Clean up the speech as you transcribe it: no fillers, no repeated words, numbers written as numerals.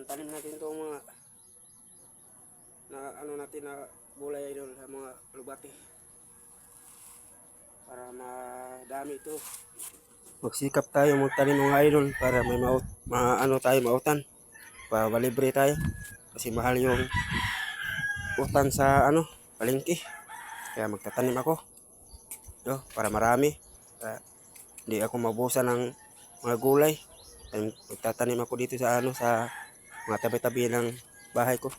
Tanim natin itong mga na ano natin na gulay idol, mga lubati. Para madami ito. Magsikap tayo magtanim mga idol para may maano tayo mautan. Para malibre tayo. Kasi mahal yung utan sa ano, palengke. Kaya magtatanim ako. Para marami. Hindi ako mabusan ng mga gulay. Magtatanim ako dito sa ano, sa mga tabi-tabi ng bahay ko.